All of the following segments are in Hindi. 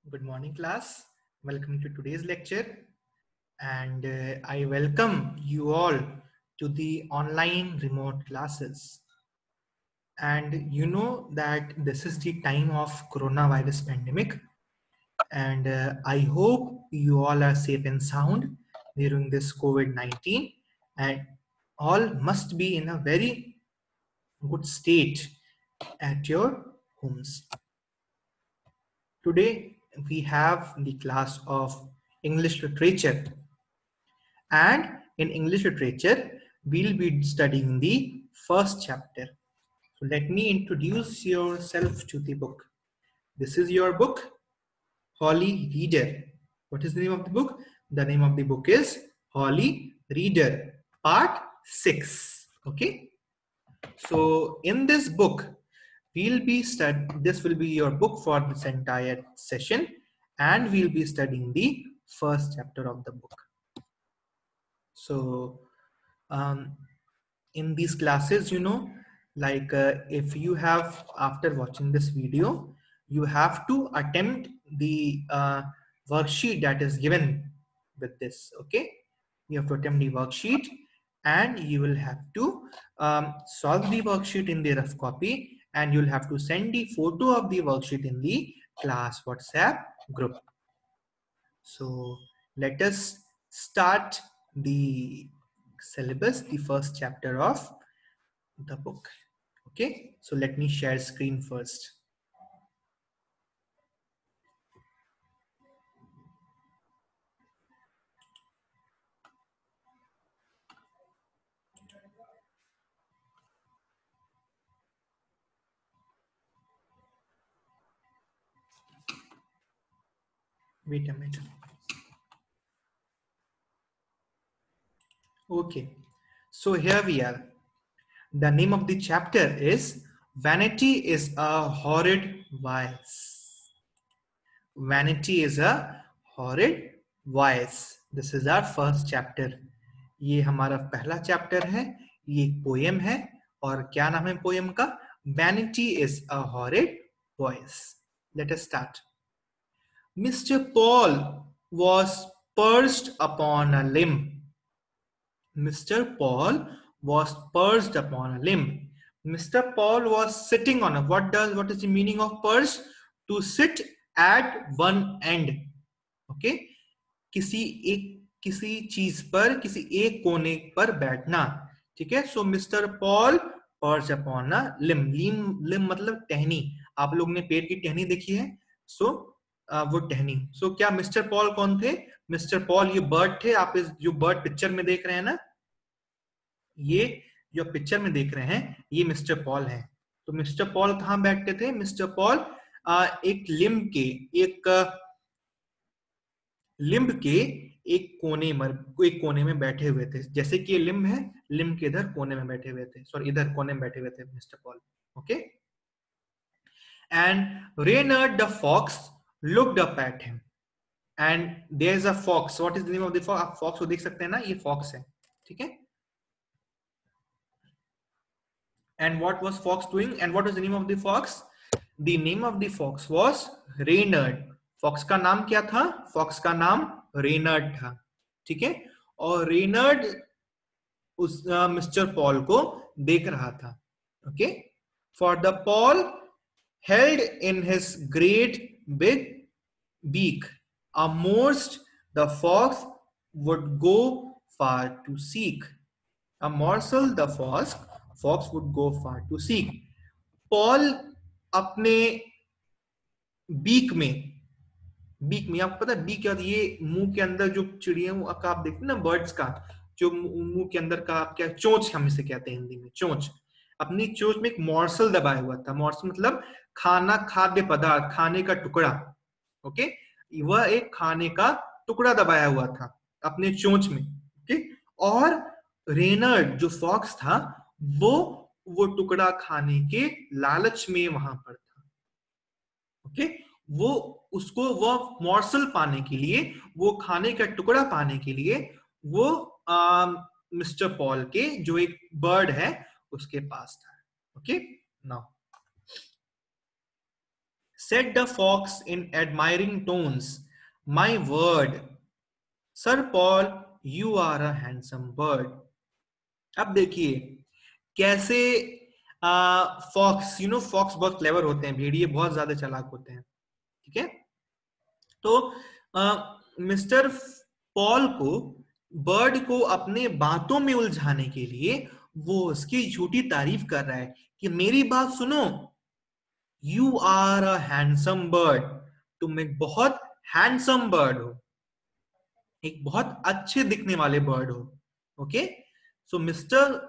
Good morning, class. Welcome to today's lecture. And I welcome you all to the online remote classes. And you know that this is the time of coronavirus pandemic. And I hope you all are safe and sound during this COVID-19. And all must be in a very good state at your homes. Today we have the class of English literature, and in English literature we'll be studying the first chapter. So let me introduce yourself to the book. This is your book, Holly Reader. What is the name of the book? The name of the book is Holly Reader, part 6. Okay. So in this book, this will be your book for this entire session, and we'll be studying the first chapter of the book. So in these classes, if you have, after watching this video, you have to attempt the worksheet that is given with this. Okay, you have to attempt the worksheet, and you will have to solve the worksheet in the rough copy, and you'll have to send the photo of the worksheet in the class WhatsApp group. So let us start the syllabus, the first chapter of the book. Okay, so let me share screen first. Wait a minute. Okay, so here we are. The name of the chapter is Vanity is a Horrid Vice. Vanity is a horrid vice. This is our first chapter. ये हमारा पहला चैप्टर है. ये एक पोएम है, और क्या नाम है पोएम का? Vanity is a horrid vice. Let us start. Mr. Paul was perched upon a limb. Mr. Paul was perched upon a limb. Mr. Paul was sitting on a, what is the meaning of perch? To sit at one end. Okay, किसी चीज पर, किसी एक कोने पर बैठना. ठीक है. So mister Paul perch upon a limb. Limb मतलब टहनी. आप लोग ने पेड़ की टहनी देखी है. सो वो टहनी. सो क्या मिस्टर पॉल कौन थे? मिस्टर पॉल ये बर्ड थे. आप इस जो बर्ड पिक्चर में देख रहे हैं ना, ये जो पिक्चर में देख रहे हैं, ये मिस्टर पॉल हैं. तो मिस्टर पॉल कहां बैठते थे? मिस्टर पॉल एक लिम्ब के एक कोने में बैठे हुए थे. जैसे कि ये लिम्ब है, लिम्ब के इधर कोने में बैठे हुए थे. सॉरी, इधर कोने में बैठे हुए थे mister Paul. Okay. And Reynard the fox looked up at him. And there is a fox. What is the name of the fox? आप फॉक्स को देख सकते हैं ना, ये फॉक्स है. ठीक है. And what was Fox doing? And what was the name of the fox? The name of the fox was Reynard. Fox का नाम क्या था? Fox का नाम Reynard था. ठीक है. और Reynard उस मिस्टर पॉल को देख रहा था. Okay. For the Paul held in his great big beak a morsel the fox would go far to seek. A morsel the fox would go far to seek. Paul अपने बीक में आपको पता है बीक क्या होता है? ये मुंह के अंदर जो चिड़िया का आप देखते हैं ना, बर्ड्स का जो मुंह के अंदर का, आप क्या, चोंच हम इसे कहते हैं हिंदी में, चोंच. अपनी चोंच में एक मॉर्सल दबाया हुआ था. मॉर्सल मतलब खाना, खाद्य पदार्थ, खाने का टुकड़ा. ओके. वह एक खाने का टुकड़ा दबाया हुआ था अपने चोंच में. ओके. और रेनर्ड जो फॉक्स था, वो टुकड़ा खाने के लालच में वहां पर था. ओके. वो मॉर्सल पाने के लिए, वो खाने का टुकड़ा पाने के लिए, वो मिस्टर पॉल के जो एक बर्ड है उसके पास था. Okay. Now Said the fox in admiring tones, my word, Sir Paul, you are a handsome bird. अब देखिए कैसे फॉक्स, फॉक्स बहुत क्लेवर होते हैं, भेड़िए बहुत ज्यादा चालाक होते हैं, ठीक है। तो मिस्टर पॉल को, बर्ड को अपने बातों में उलझाने के लिए वो उसकी झूठी तारीफ कर रहा है कि मेरी बात सुनो, you are a handsome bird, तुम एक बहुत हैंडसम बर्ड हो, एक बहुत अच्छे दिखने वाले बर्ड हो। Okay, so mister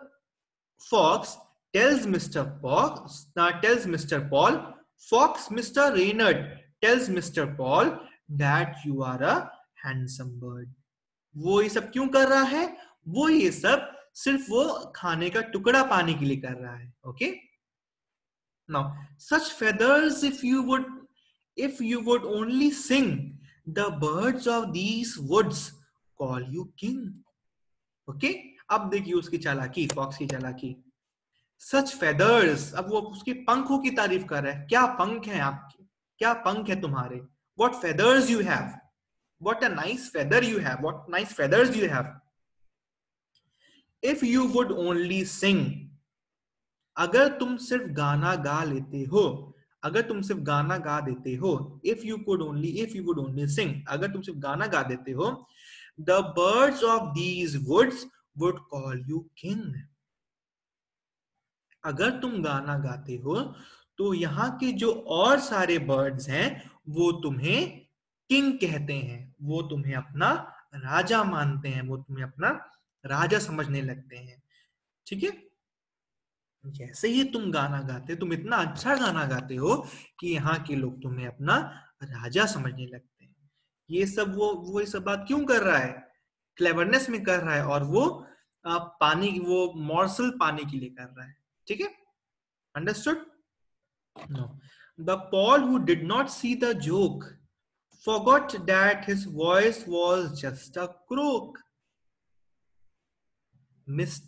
fox tells Mr. Paul, Fox Mr. Reynard tells Mr. Paul that you are a handsome bird. वो ये सब क्यों कर रहा है? वो ये सब सिर्फ वो खाने का टुकड़ा पाने के लिए कर रहा है। Okay, now such feathers, if you would only sing, the birds of these woods call you king. Okay, अब देखिए उसकी चालाकी, फॉक्स की चालाकी। सच फेदर्स, अब वो उसके पंखों की तारीफ कर रहा है। क्या पंख हैं आपके, क्या पंख है तुम्हारे, what feathers you have, what a nice feather you have, what nice feathers you have. If you would only sing, अगर तुम सिर्फ गाना गा लेते हो, अगर तुम सिर्फ गाना गा देते हो, if you would only sing, अगर तुम सिर्फ गाना गा देते हो, the birds of these woods would call you king. अगर तुम गाना गाते हो तो यहाँ के जो और सारे बर्ड्स हैं वो तुम्हें किंग कहते हैं, वो तुम्हें अपना राजा मानते हैं, वो तुम्हें अपना राजा समझने लगते हैं। ठीक है, जैसे ही तुम गाना गाते, तुम इतना अच्छा गाना गाते हो कि यहाँ के लोग तुम्हें अपना राजा समझने लगते हैं। ये सब वो ये सब बात क्यों कर रहा है? क्लेवरनेस में कर रहा है, और वो वो मॉर्सल पाने के लिए कर रहा है। ठीक है, understood? No. The Paul who did not see the joke forgot that his voice was just a croak.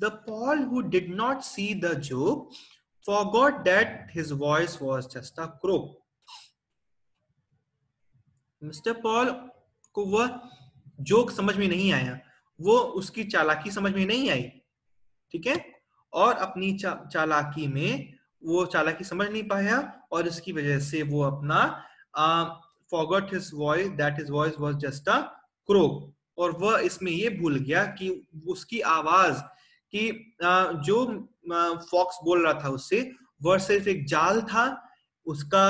The Paul who did not see the joke forgot that his voice was just a croak. Mister Paul को वह जोक समझ में नहीं आया, वो उसकी चालाकी समझ में नहीं आई। ठीक है, और अपनी चालाकी में वो चालाकी समझ नहीं पाया, और इसकी वजह से वो अपना forgot his voice, that his voice was just a croak, और वह इसमें ये भूल गया कि उसकी आवाज कि जो फॉक्स बोल रहा था उससे, वह सिर्फ एक जाल था उसका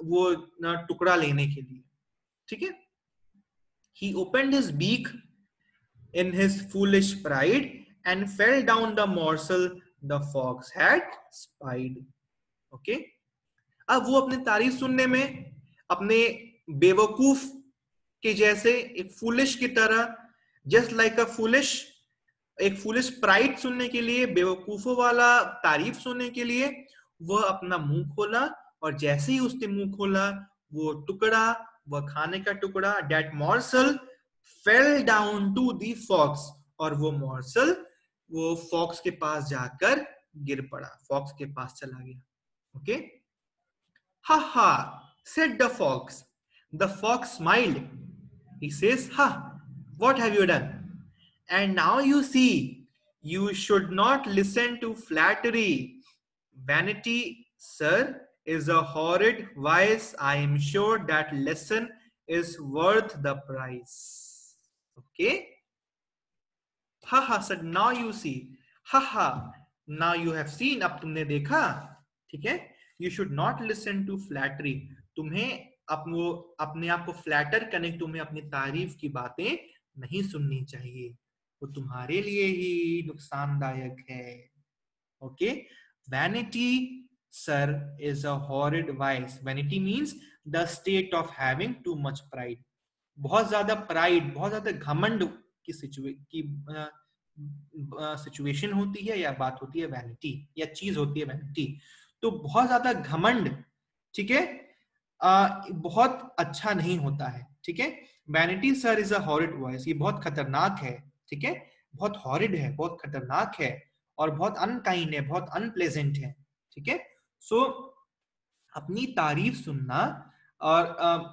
वो टुकड़ा लेने के लिए। ठीक है, he opened his beak in his foolish pride and fell down the morsel the fox had spied. Okay, अब वो अपनी तारीफ सुनने में अपने बेवकूफ के जैसे, एक फूलिश की तरह, जस्ट लाइक अ फूलिश, एक फूलिश प्राइड सुनने के लिए, बेवकूफों वाला तारीफ सुनने के लिए वह अपना मुंह खोला, और जैसे ही उसने मुंह खोला वो टुकड़ा, वह खाने का टुकड़ा, that morsel fell down to the fox, और वो मॉर्सल वो फॉक्स के पास जाकर गिर पड़ा, फॉक्स के पास चला गया। ओके, हा हा, said the fox. The fox smiled. He says, ha, what have you done? And now you see, you should not listen to flattery. Vanity, sir, is a horrid vice. I am sure that lesson is worth the price. Okay? Ha ha, said, now you see. Ha ha, now you have seen. अब तुमने देखा। ठीक है, you should not listen to flattery. तुम्हें अपने आप को फ्लैटर करने, तुम्हें अपनी तारीफ की बातें नहीं सुननी चाहिए, वो तुम्हारे लिए ही नुकसानदायक है। Okay, vanity sir is a horrid vice. Vanity means the state of having to much pride. बहुत ज्यादा प्राइड, बहुत ज्यादा घमंड की सिचुएशन होती है या बात होती है वैनिटी, या चीज होती है वैनिटी। तो बहुत ज्यादा घमंड, ठीक है, बहुत अच्छा नहीं होता है। ठीक है, vanity sir is a horrid voice, ये बहुत खतरनाक है। ठीक है, बहुत हॉरिड है, बहुत खतरनाक है, और बहुत अनकाइंड है, बहुत अनप्लेजेंट है। ठीक है, सो अपनी तारीफ सुनना और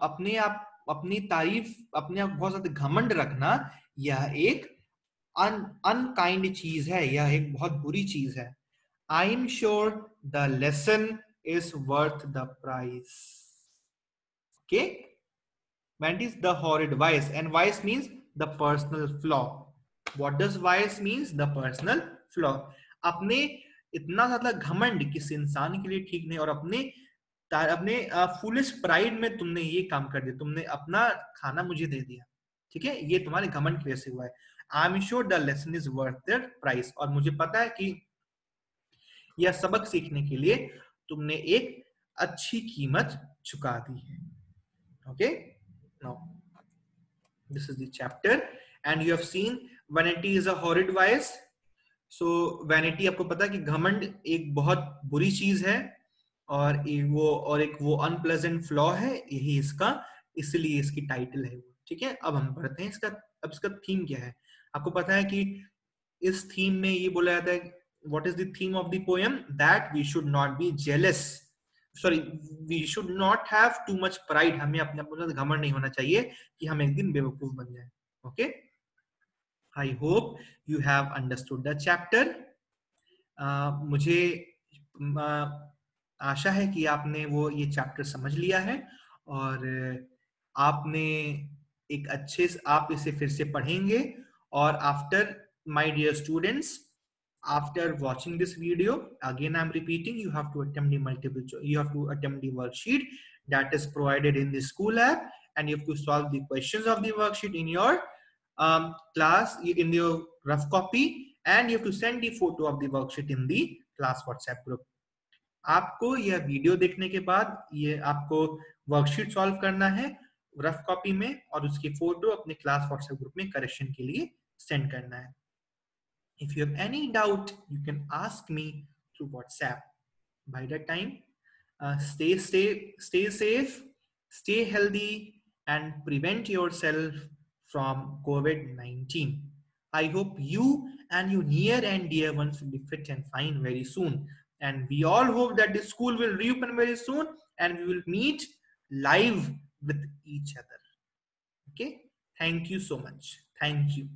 अपने आप अपनी तारीफ, अपने आप बहुत ज्यादा घमंड रखना, यह एक अनकाइंड चीज है, यह एक बहुत बुरी चीज है. I am sure the lesson is worth the price. Okay, that is the horrid vice, and vice means the personal flaw. What does vice means? The personal flaw. अपने इतना ज्यादा घमंड किसी इंसान के लिए ठीक नहीं, और अपने अपने फुलिश प्राइड में तुमने ये काम कर दिया, तुमने अपना खाना मुझे दे दिया, ठीक है, ये तुम्हारे घमंड की वजह से हुआ है. I am sure the lesson is worth there price, और मुझे पता है कि यह सबक सीखने के लिए तुमने एक अच्छी कीमत चुका दी है. Okay, now this is the chapter, and you have seen vanity is a horrid vice. So vanity, आपको पता है कि घमंड एक बहुत बुरी चीज है, और एक वो अनप्लेजेंट फ्लॉ है, यही इसका, इसलिए इसकी टाइटल है. ठीक है, अब हम पढ़ते हैं इसका. अब इसका थीम क्या है. आपको पता है कि इस थीम में ये बोला जाता है, what is the theme of the poem, that we should not be jealous, sorry, we should not have too much pride. हमें अपने आप में घमंड नहीं होना चाहिए कि हम एक दिन बेवकूफ बन जाए. Okay, I hope you have understood the chapter. मुझे आशा है कि आपने वो ये चैप्टर समझ लिया है, और आपने एक अच्छे से आप इसे फिर से पढ़ेंगे. और after, my dear students, after watching this video, again I'm repeating, you have to attempt the you have to attempt the worksheet that is provided in the school app, and you have to solve the questions of the worksheet in your class, in your rough copy, and you have to send the photo of the worksheet in the class WhatsApp group. आपको यह वीडियो देखने के बाद ये आपको वर्कशीट सॉल्व करना है रफ कॉपी में, और उसकी फोटो अपने क्लास व्हाट्सएप ग्रुप में करेक्शन के लिए सेंड करना है. If you have any doubt, you can ask me through WhatsApp. By that time, stay safe, stay healthy, and prevent yourself from COVID-19. I hope you and your near and dear ones will be fit and fine very soon. And we all hope that the school will reopen very soon, and we will meet live with each other. Okay? Thank you so much. Thank you.